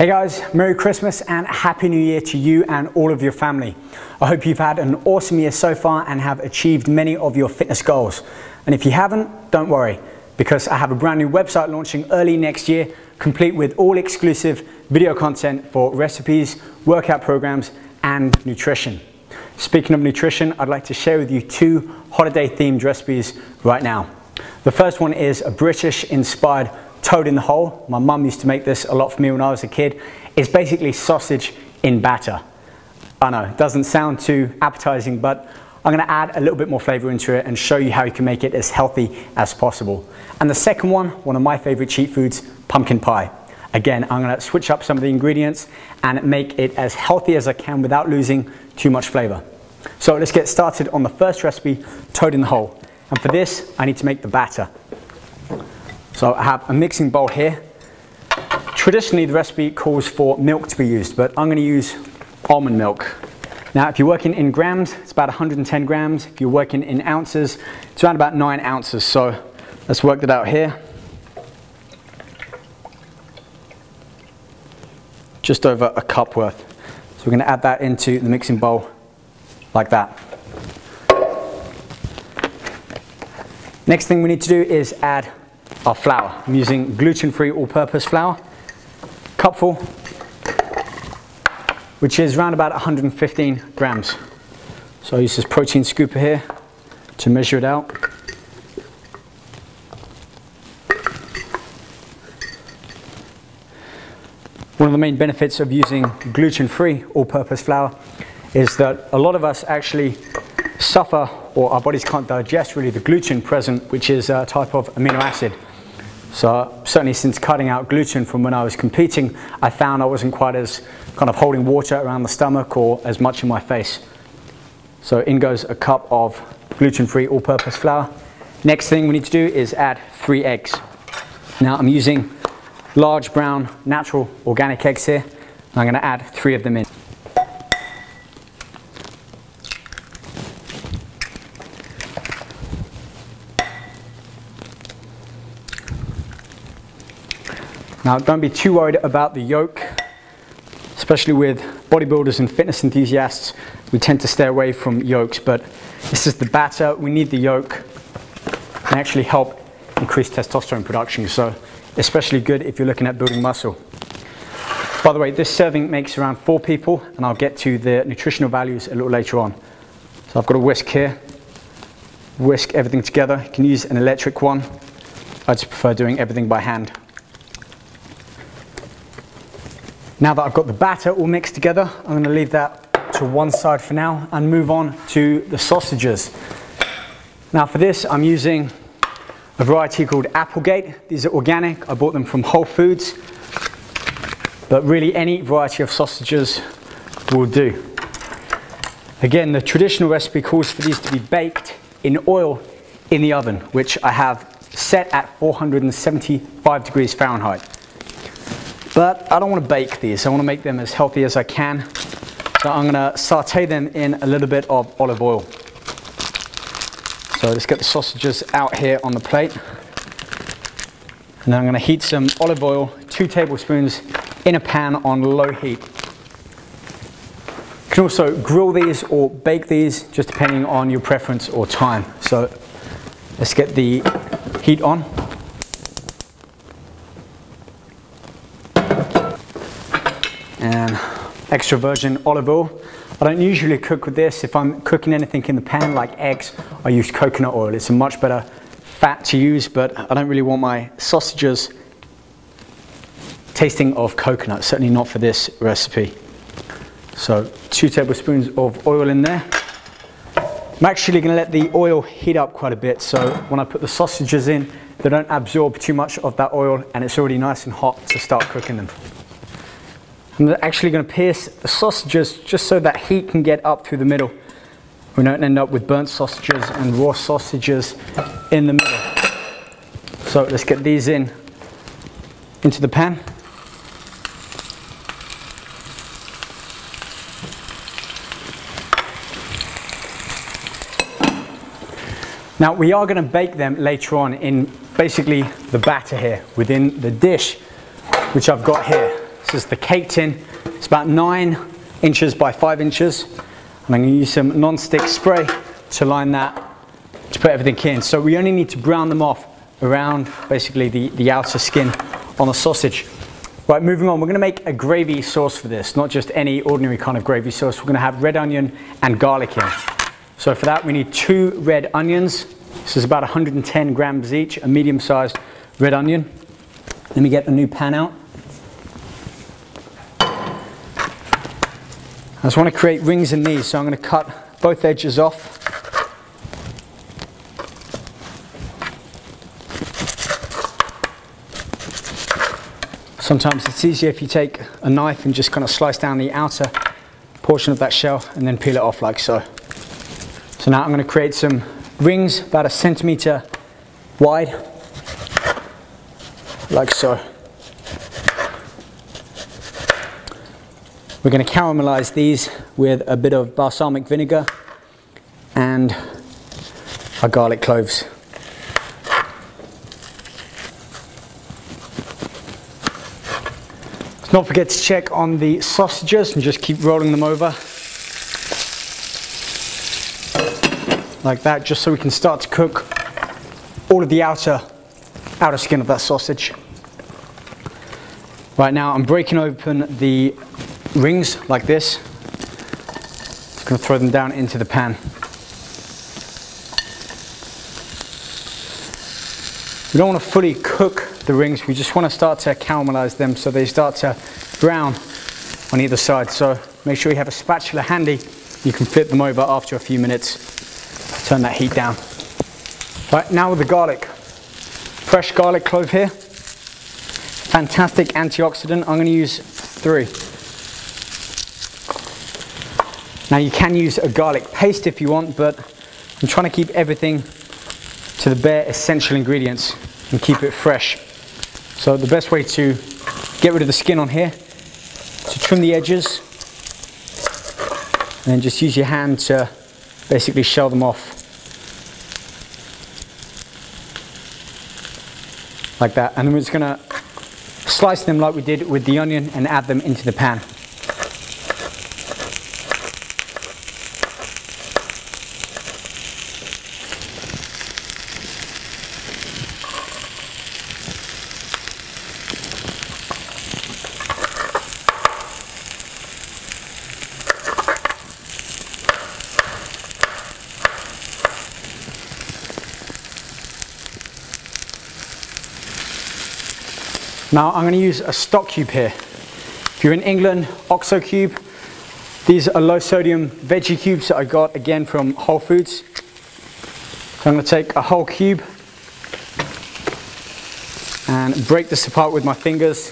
Hey guys, Merry Christmas and Happy New Year to you and all of your family. I hope you've had an awesome year so far and have achieved many of your fitness goals. And if you haven't, don't worry, because I have a brand new website launching early next year, complete with all exclusive video content for recipes, workout programs, and nutrition. Speaking of nutrition, I'd like to share with you two holiday themed recipes right now. The first one is a British inspired toad in the hole. My mum used to make this a lot for me when I was a kid. It's basically sausage in batter. I know, it doesn't sound too appetizing, but I'm going to add a little bit more flavor into it and show you how you can make it as healthy as possible. And the second one of my favorite cheat foods, pumpkin pie. Again, I'm going to switch up some of the ingredients and make it as healthy as I can without losing too much flavor. So let's get started on the first recipe, toad in the hole. And for this, I need to make the batter. So I have a mixing bowl here. Traditionally, the recipe calls for milk to be used, but I'm going to use almond milk. Now, if you're working in grams, it's about 110 grams. If you're working in ounces, it's around about 9 ounces. So let's work that out here. Just over a cup worth. So we're going to add that into the mixing bowl like that. Next thing we need to do is add our flour. I'm using gluten-free all-purpose flour, cupful, which is around about 115 grams. So I use this protein scooper here to measure it out. One of the main benefits of using gluten-free all-purpose flour is that a lot of us actually suffer, or our bodies can't digest really the gluten present, which is a type of amino acid. So certainly since cutting out gluten from when I was competing, I found I wasn't quite as kind of holding water around the stomach or as much in my face. So in goes a cup of gluten-free all-purpose flour. Next thing we need to do is add 3 eggs. Now I'm using large brown natural organic eggs here. I'm going to add 3 of them in. Now, don't be too worried about the yolk, especially with bodybuilders and fitness enthusiasts. We tend to stay away from yolks, but this is the batter. We need the yolk and actually help increase testosterone production. So especially good if you're looking at building muscle. By the way, this serving makes around 4 people, and I'll get to the nutritional values a little later on. So I've got a whisk here. Whisk everything together. You can use an electric one. I just prefer doing everything by hand. Now that I've got the batter all mixed together, I'm going to leave that to one side for now and move on to the sausages. Now for this, I'm using a variety called Applegate. These are organic. I bought them from Whole Foods. But really any variety of sausages will do. Again, the traditional recipe calls for these to be baked in oil in the oven, which I have set at 475 degrees Fahrenheit. But I don't want to bake these. I want to make them as healthy as I can. So I'm going to saute them in a little bit of olive oil. So let's get the sausages out here on the plate. And then I'm going to heat some olive oil, 2 tablespoons, in a pan on low heat. You can also grill these or bake these, just depending on your preference or time. So let's get the heat on. And extra virgin olive oil. I don't usually cook with this. If I'm cooking anything in the pan like eggs, I use coconut oil. It's a much better fat to use, but I don't really want my sausages tasting of coconut, certainly not for this recipe. So 2 tablespoons of oil in there. I'm actually going to let the oil heat up quite a bit, so when I put the sausages in, they don't absorb too much of that oil, and it's already nice and hot to start cooking them. I'm actually going to pierce the sausages just so that heat can get up through the middle. We don't end up with burnt sausages and raw sausages in the middle. So let's get these into the pan. Now we are going to bake them later on in basically the batter here within the dish which I've got here. This is the cake tin. It's about 9 inches by 5 inches. And I'm going to use some non-stick spray to line that, to put everything in. So we only need to brown them off around basically the outer skin on the sausage. Right, moving on, we're going to make a gravy sauce for this, not just any ordinary kind of gravy sauce. We're going to have red onion and garlic in. So for that we need 2 red onions. This is about 110 grams each, a medium-sized red onion. Let me get a new pan out. I just want to create rings in these, so I'm going to cut both edges off. Sometimes it's easier if you take a knife and just kind of slice down the outer portion of that shell and then peel it off like so. So now I'm going to create some rings about 1 centimeter wide, like so. We're going to caramelize these with a bit of balsamic vinegar and our garlic cloves. Don't forget to check on the sausages and just keep rolling them over like that, just so we can start to cook all of the outer skin of that sausage. Right now I'm breaking open the rings like this. I'm going to throw them down into the pan. We don't want to fully cook the rings, we just want to start to caramelize them so they start to brown on either side. So make sure you have a spatula handy. You can flip them over after a few minutes. Turn that heat down. Right, now with the garlic. Fresh garlic clove here. Fantastic antioxidant. I'm going to use 3. Now you can use a garlic paste if you want, but I'm trying to keep everything to the bare essential ingredients and keep it fresh. So the best way to get rid of the skin on here, to trim the edges and then just use your hand to basically shell them off like that. And then we're just going to slice them like we did with the onion and add them into the pan. Now I'm going to use a stock cube here. If you're in England, OXO cube. These are low sodium veggie cubes that I got again from Whole Foods. So I'm going to take a whole cube and break this apart with my fingers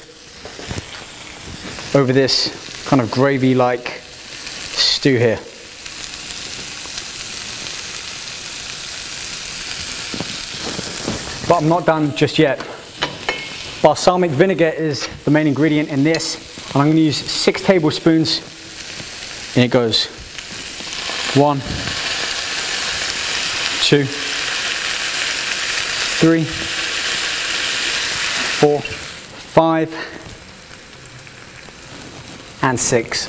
over this kind of gravy-like stew here. But I'm not done just yet. Balsamic vinegar is the main ingredient in this, and I'm going to use 6 tablespoons, and it goes 1, 2, 3, 4, 5, and 6.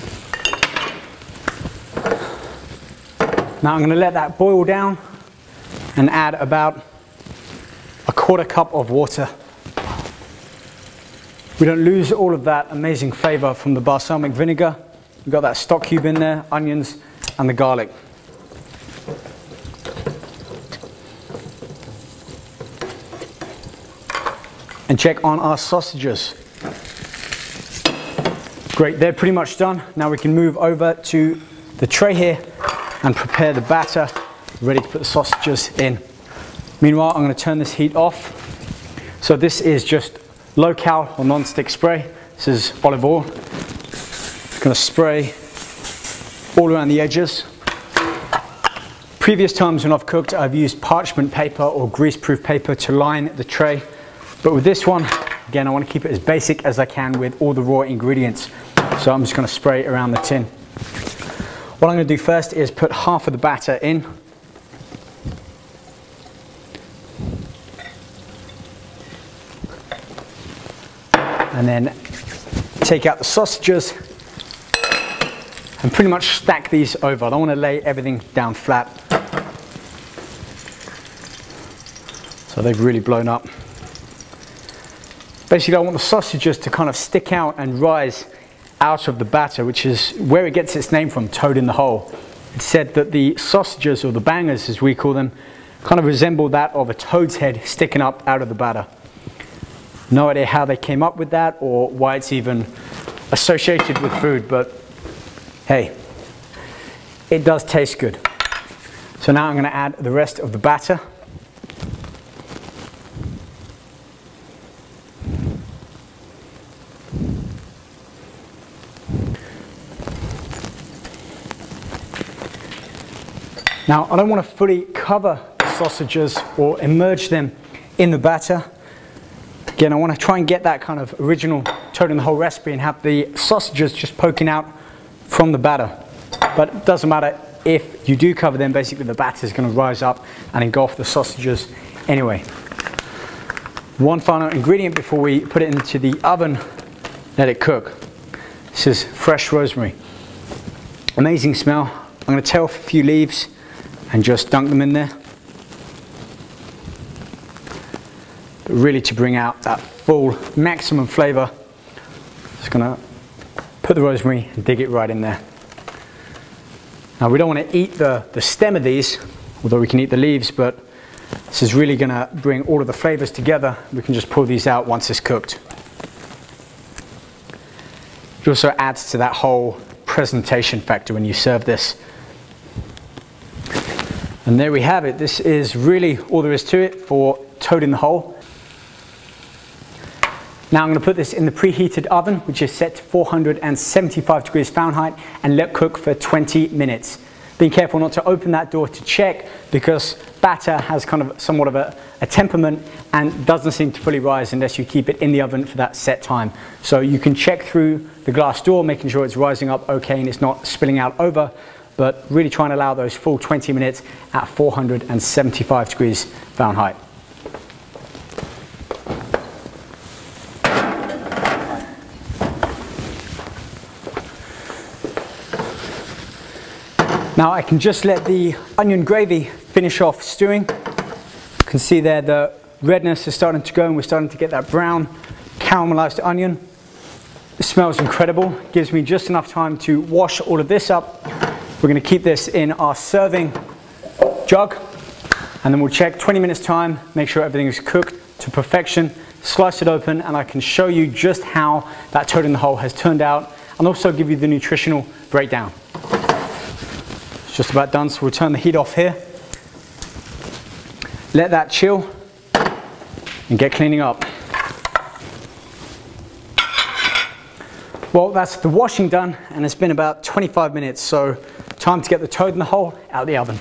Now I'm going to let that boil down and add about 1/4 cup of water. We don't lose all of that amazing flavor from the balsamic vinegar. We've got that stock cube in there, onions, and the garlic. And check on our sausages. Great, they're pretty much done. Now we can move over to the tray here and prepare the batter, ready to put the sausages in. Meanwhile, I'm going to turn this heat off. So this is just low-cal or non-stick spray. This is olive oil. It's going to spray all around the edges. Previous times when I've cooked, I've used parchment paper or greaseproof paper to line the tray. But with this one, again, I want to keep it as basic as I can with all the raw ingredients. So I'm just going to spray around the tin. What I'm going to do first is put half of the batter in. And then take out the sausages and pretty much stack these over. I don't want to lay everything down flat. So they've really blown up. Basically, I want the sausages to kind of stick out and rise out of the batter, which is where it gets its name from, toad in the hole. It's said that the sausages, or the bangers as we call them, kind of resemble that of a toad's head sticking up out of the batter. No idea how they came up with that or why it's even associated with food, but hey, it does taste good. So now I'm going to add the rest of the batter. Now, I don't want to fully cover the sausages or immerse them in the batter. Again, I want to try and get that kind of original toad in the hole recipe and have the sausages just poking out from the batter. But it doesn't matter if you do cover them, basically the batter is going to rise up and engulf the sausages anyway. One final ingredient before we put it into the oven, let it cook. This is fresh rosemary. Amazing smell. I'm going to tear off a few leaves and just dunk them in there. But really to bring out that full maximum flavor, just gonna put the rosemary and dig it right in there. Now we don't want to eat the stem of these, although we can eat the leaves, but this is really gonna bring all of the flavors together. We can just pull these out once it's cooked. It also adds to that whole presentation factor when you serve this. And there we have it. This is really all there is to it for toad in the hole. Now I'm going to put this in the preheated oven, which is set to 475 degrees Fahrenheit, and let cook for 20 minutes. Being careful not to open that door to check, because batter has kind of somewhat of a temperament and doesn't seem to fully rise unless you keep it in the oven for that set time. So you can check through the glass door, making sure it's rising up okay and it's not spilling out over, but really try and allow those full 20 minutes at 475 degrees Fahrenheit. Now I can just let the onion gravy finish off stewing. You can see there the redness is starting to go and we're starting to get that brown caramelized onion. It smells incredible. It gives me just enough time to wash all of this up. We're going to keep this in our serving jug and then we'll check 20 minutes time, make sure everything is cooked to perfection, slice it open, and I can show you just how that toad in the hole has turned out and also give you the nutritional breakdown. It's just about done, so we'll turn the heat off here. Let that chill and get cleaning up. Well, that's the washing done and it's been about 25 minutes, so time to get the toad in the hole out of the oven.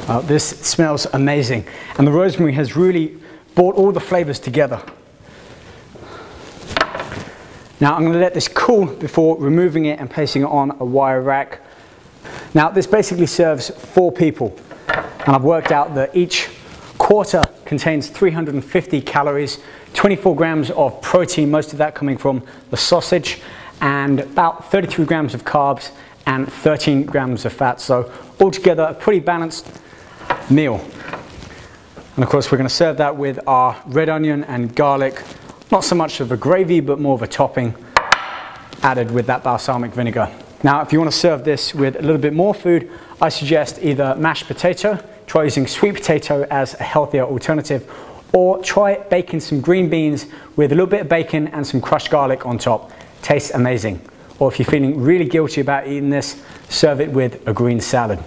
Oh, this smells amazing, and the rosemary has really brought all the flavors together. Now I'm going to let this cool before removing it and placing it on a wire rack. Now this basically serves 4 people, and I've worked out that each quarter contains 350 calories, 24 grams of protein, most of that coming from the sausage, and about 33 grams of carbs and 13 grams of fat. So altogether a pretty balanced meal. And of course we're going to serve that with our red onion and garlic, not so much of a gravy but more of a topping added with that balsamic vinegar. Now if you want to serve this with a little bit more food, I suggest either mashed potato, try using sweet potato as a healthier alternative, or try baking some green beans with a little bit of bacon and some crushed garlic on top. Tastes amazing. Or if you're feeling really guilty about eating this, serve it with a green salad.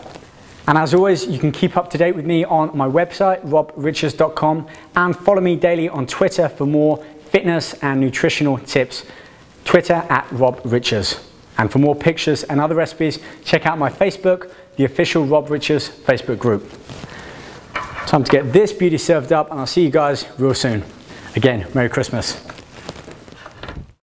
And as always, you can keep up to date with me on my website, robriches.com, and follow me daily on Twitter for more fitness and nutritional tips. Twitter @RobRiches. And for more pictures and other recipes, check out my Facebook, the official Rob Riches Facebook group. Time to get this beauty served up, and I'll see you guys real soon. Again, Merry Christmas.